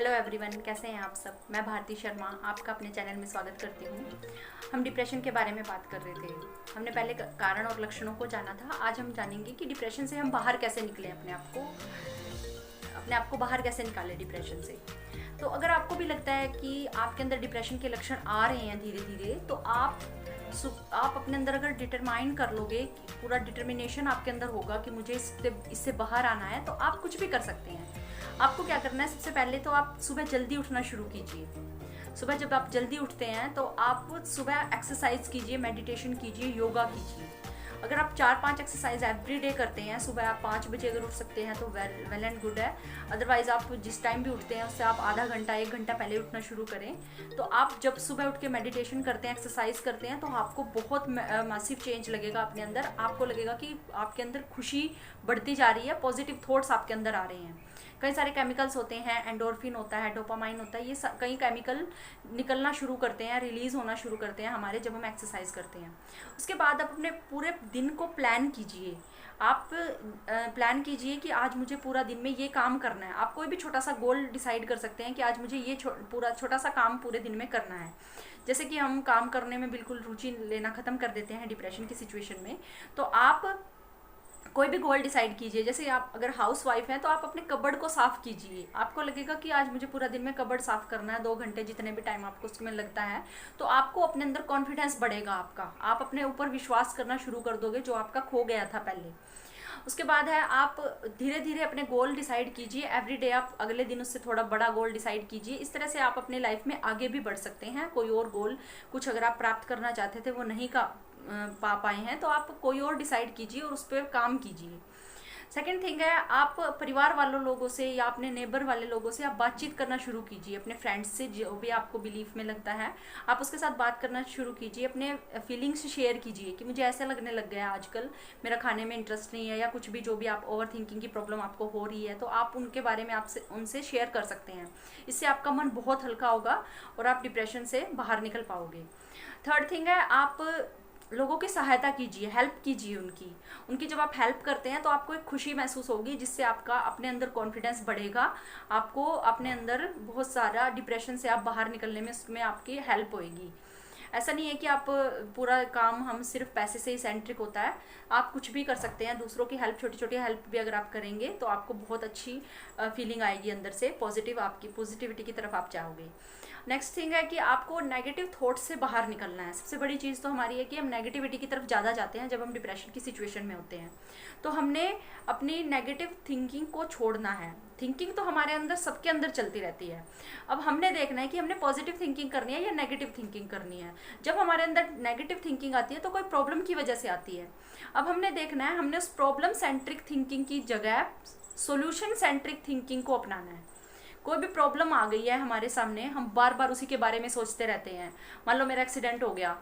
Hello everyone, कैसे हैं आप सब। मैं भारती शर्मा आपका अपने चैनल में स्वागत करती हूँ। हम डिप्रेशन के बारे में बात कर रहे थे। हमने पहले कारण और लक्षणों को जाना था। आज हम जानेंगे कि डिप्रेशन से हम बाहर कैसे निकलें, अपने आप को बाहर कैसे निकालें डिप्रेशन से। तो अगर आपको भी लगता है कि आपके अंदर डिप्रेशन के लक्षण आ रहे हैं धीरे धीरे, तो आप अपने अंदर अगर डिटरमाइन कर लोगे, पूरा डिटर्मिनेशन आपके अंदर होगा कि मुझे इससे बाहर आना है, तो आप कुछ भी कर सकते हैं। आपको क्या करना है, सबसे पहले तो आप सुबह जल्दी उठना शुरू कीजिए। सुबह जब आप जल्दी उठते हैं तो आप सुबह एक्सरसाइज कीजिए, मेडिटेशन कीजिए, योगा कीजिए। अगर आप 4-5 एक्सरसाइज एवरी डे करते हैं, सुबह आप 5 बजे अगर उठ सकते हैं तो वेल एंड गुड है। अदरवाइज आप जिस टाइम भी उठते हैं उससे आप आधा घंटा 1 घंटा पहले उठना शुरू करें। तो आप जब सुबह उठ के मेडिटेशन करते हैं, एक्सरसाइज करते हैं, तो आपको बहुत मैसिव चेंज लगेगा अपने अंदर। आपको लगेगा कि आपके अंदर खुशी बढ़ती जा रही है, पॉजिटिव थॉट्स आपके अंदर आ रहे हैं। कई सारे केमिकल्स होते हैं, एंडोर्फिन होता है, डोपामाइन होता है, ये कई केमिकल निकलना शुरू करते हैं, रिलीज होना शुरू करते हैं हमारे, जब हम एक्सरसाइज करते हैं। उसके बाद आप अपने पूरे दिन को प्लान कीजिए। आप प्लान कीजिए कि आज मुझे पूरा दिन में ये काम करना है। आप कोई भी छोटा सा गोल डिसाइड कर सकते हैं कि आज मुझे ये पूरा छोटा सा काम पूरे दिन में करना है। जैसे कि हम काम करने में बिल्कुल रुचि लेना ख़त्म कर देते हैं डिप्रेशन की सिचुएशन में, तो आप कोई भी गोल डिसाइड कीजिए। जैसे आप अगर हाउस वाइफ हैं तो आप अपने कबर्ड को साफ़ कीजिए। आपको लगेगा कि आज मुझे पूरा दिन में कबर्ड साफ़ करना है, 2 घंटे जितने भी टाइम आपको उसमें लगता है, तो आपको अपने अंदर कॉन्फिडेंस बढ़ेगा आपका। आप अपने ऊपर विश्वास करना शुरू कर दोगे, जो आपका खो गया था पहले। उसके बाद है, आप धीरे धीरे अपने गोल डिसाइड कीजिए। एवरी डे आप अगले दिन उससे थोड़ा बड़ा गोल डिसाइड कीजिए। इस तरह से आप अपने लाइफ में आगे भी बढ़ सकते हैं। कोई और गोल कुछ अगर आप प्राप्त करना चाहते थे वो नहीं पा पाए हैं, तो आप कोई और डिसाइड कीजिए और उस पर काम कीजिए। सेकेंड थिंग है, आप परिवार वालों लोगों से या अपने नेबर वाले लोगों से आप बातचीत करना शुरू कीजिए। अपने फ्रेंड्स से, जो भी आपको बिलीफ में लगता है, आप उसके साथ बात करना शुरू कीजिए। अपने फीलिंग्स शेयर कीजिए कि मुझे ऐसा लगने लग गया है आजकल, मेरा खाने में इंटरेस्ट नहीं है, या कुछ भी जो भी आप ओवर थिंकिंग की प्रॉब्लम आपको हो रही है, तो आप उनके बारे में आपसे उनसे शेयर कर सकते हैं। इससे आपका मन बहुत हल्का होगा और आप डिप्रेशन से बाहर निकल पाओगे। थर्ड थिंग है, आप लोगों की सहायता कीजिए, हेल्प कीजिए उनकी जब आप हेल्प करते हैं तो आपको एक खुशी महसूस होगी, जिससे आपका अपने अंदर कॉन्फिडेंस बढ़ेगा। आपको अपने अंदर बहुत सारा डिप्रेशन से आप बाहर निकलने में उसमें आपकी हेल्प होएगी। ऐसा नहीं है कि आप पूरा काम हम सिर्फ पैसे से ही सेंट्रिक होता है। आप कुछ भी कर सकते हैं, दूसरों की हेल्प, छोटी छोटी हेल्प भी अगर आप करेंगे तो आपको बहुत अच्छी फीलिंग आएगी अंदर से, आपकी पॉजिटिविटी की तरफ आप जाओगे। नेक्स्ट थिंग है कि आपको नेगेटिव थॉट्स से बाहर निकलना है। सबसे बड़ी चीज़ तो हमारी है कि हम नेगेटिविटी की तरफ ज़्यादा जाते हैं जब हम डिप्रेशन की सिचुएशन में होते हैं। तो हमने अपनी नेगेटिव थिंकिंग को छोड़ना है। थिंकिंग तो हमारे अंदर, सबके अंदर चलती रहती है। अब हमने देखना है कि हमने पॉजिटिव थिंकिंग करनी है या नेगेटिव थिंकिंग करनी है। जब हमारे अंदर नेगेटिव थिंकिंग आती है तो कोई प्रॉब्लम की वजह से आती है। अब हमने देखना है, हमने उस प्रॉब्लम सेंट्रिक थिंकिंग की जगह सोल्यूशन सेंट्रिक थिंकिंग को अपनाना है। कोई भी प्रॉब्लम आ गई है हमारे सामने, हम बार बार उसी के बारे में सोचते रहते हैं। मान लो मेरा एक्सीडेंट हो गया,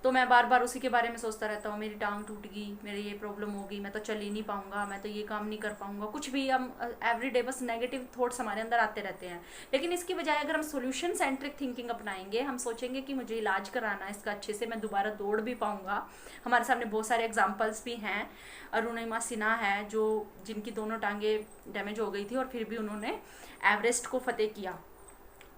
तो मैं बार बार उसी के बारे में सोचता रहता हूँ, मेरी टांग टूट गई, मेरी ये प्रॉब्लम होगी, मैं तो चल ही नहीं पाऊंगा, मैं तो ये काम नहीं कर पाऊंगा। कुछ भी हम एवरी डे बस नेगेटिव थॉट्स हमारे अंदर आते रहते हैं। लेकिन इसकी बजाय अगर हम सोल्यूशन सेंट्रिक थिंकिंग अपनाएंगे, हम सोचेंगे कि मुझे इलाज कराना है इसका अच्छे से, मैं दोबारा दौड़ भी पाऊंगा। हमारे सामने बहुत सारे एग्जाम्पल्स भी हैं। अरुणिमा सिन्हा है, जिनकी दोनों टांगे डैमेज हो गई थी और फिर भी उन्होंने एवरेस्ट को फतेह किया।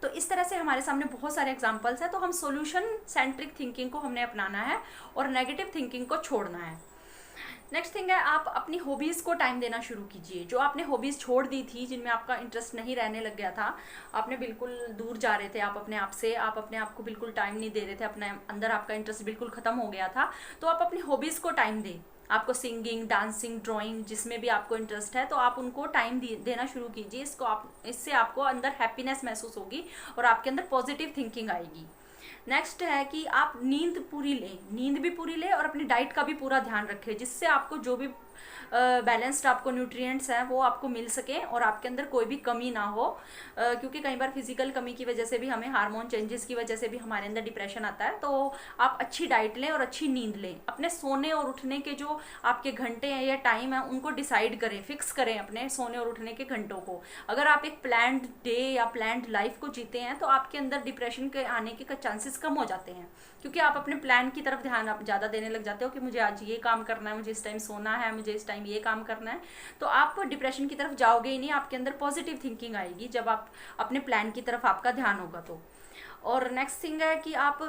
तो इस तरह से हमारे सामने बहुत सारे एग्जाम्पल्स हैं। तो हम सोल्यूशन सेंट्रिक थिंकिंग को हमने अपनाना है और नेगेटिव थिंकिंग को छोड़ना है। नेक्स्ट थिंग है, आप अपनी हॉबीज़ को टाइम देना शुरू कीजिए। जो आपने हॉबीज़ छोड़ दी थी, जिनमें आपका इंटरेस्ट नहीं रहने लग गया था, आपने बिल्कुल दूर जा रहे थे आप अपने आप से, आप अपने आप को बिल्कुल टाइम नहीं दे रहे थे, अपने अंदर आपका इंटरेस्ट बिल्कुल ख़त्म हो गया था, तो आप अपनी हॉबीज़ को टाइम दें। आपको सिंगिंग, डांसिंग, ड्राइंग, जिसमें भी आपको इंटरेस्ट है, तो आप उनको टाइम देना शुरू कीजिए। इससे आपको अंदर हैप्पीनेस महसूस होगी और आपके अंदर पॉजिटिव थिंकिंग आएगी। नेक्स्ट है कि आप नींद भी पूरी लें और अपनी डाइट का भी पूरा ध्यान रखें, जिससे आपको जो भी बैलेंस्ड आपको न्यूट्रिएंट्स हैं वो आपको मिल सकें और आपके अंदर कोई भी कमी ना हो। क्योंकि कई बार फिजिकल कमी की वजह से भी, हमें हार्मोन चेंजेस की वजह से भी हमारे अंदर डिप्रेशन आता है। तो आप अच्छी डाइट लें और अच्छी नींद लें। अपने सोने और उठने के जो आपके घंटे हैं या टाइम है, उनको डिसाइड करें, फिक्स करें अपने सोने और उठने के घंटों को। अगर आप एक प्लान्ड डे या प्लान्ड लाइफ को जीते हैं तो आपके अंदर डिप्रेशन के आने के चांसेस कम हो जाते हैं, क्योंकि आप अपने प्लान की तरफ ध्यान आप ज़्यादा देने लग जाते हो कि मुझे आज ये काम करना है, मुझे इस टाइम सोना है, मुझे मुझे इस टाइम ये काम करना है, तो आप डिप्रेशन की तरफ जाओगे ही नहीं, आपके अंदर पॉजिटिव थिंकिंग आएगी जब आप अपने प्लान की तरफ आपका ध्यान होगा तो। और नेक्स्ट थिंग है कि आप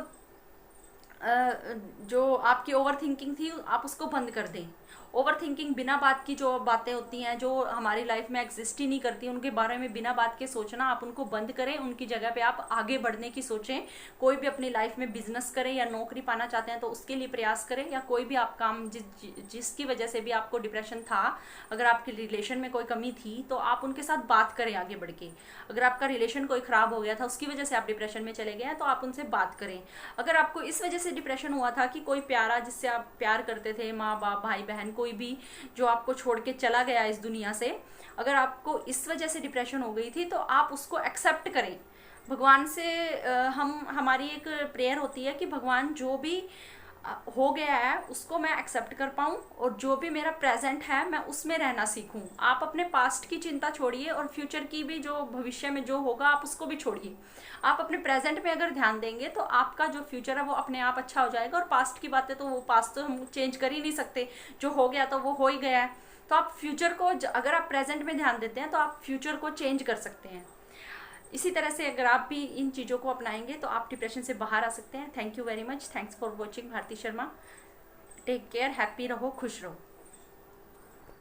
जो आपकी ओवर थिंकिंग थी आप उसको बंद कर दें। ओवर थिंकिंग बिना बात की जो बातें होती हैं जो हमारी लाइफ में एग्जिस्ट ही नहीं करती, उनके बारे में बिना बात के सोचना, आप उनको बंद करें। उनकी जगह पे आप आगे बढ़ने की सोचें। कोई भी अपनी लाइफ में बिजनेस करें या नौकरी पाना चाहते हैं तो उसके लिए प्रयास करें, या कोई भी आप काम जिसकी वजह से भी आपको डिप्रेशन था, अगर आपके रिलेशन में कोई कमी थी तो आप उनके साथ बात करें आगे बढ़ के। अगर आपका रिलेशन कोई ख़राब हो गया था, उसकी वजह से आप डिप्रेशन में चले गए हैं, तो आप उनसे बात करें। अगर आपको इस वजह से डिप्रेशन हुआ था कि कोई प्यारा जिससे आप प्यार करते थे, माँ बाप भाई बहन कोई भी जो आपको छोड़ के चला गया इस दुनिया से, अगर आपको इस वजह से डिप्रेशन हो गई थी तो आप उसको एक्सेप्ट करें। भगवान से हमारी एक प्रेयर होती है कि भगवान जो भी हो गया है उसको मैं एक्सेप्ट कर पाऊँ, और जो भी मेरा प्रेजेंट है मैं उसमें रहना सीखूं। आप अपने पास्ट की चिंता छोड़िए और फ्यूचर की भी, जो भविष्य में जो होगा आप उसको भी छोड़िए। आप अपने प्रेजेंट में अगर ध्यान देंगे तो आपका जो फ्यूचर है वो अपने आप अच्छा हो जाएगा। और पास्ट की बातें तो वो पास्ट तो हम चेंज कर ही नहीं सकते, जो हो गया तो वो हो ही गया है। तो आप फ्यूचर को, अगर आप प्रेजेंट में ध्यान देते हैं तो आप फ्यूचर को चेंज कर सकते हैं। इसी तरह से अगर आप भी इन चीज़ों को अपनाएंगे तो आप डिप्रेशन से बाहर आ सकते हैं। Thank you very much. Thanks for watching Bharti Sharma. Take care, happy रहो, खुश रहो।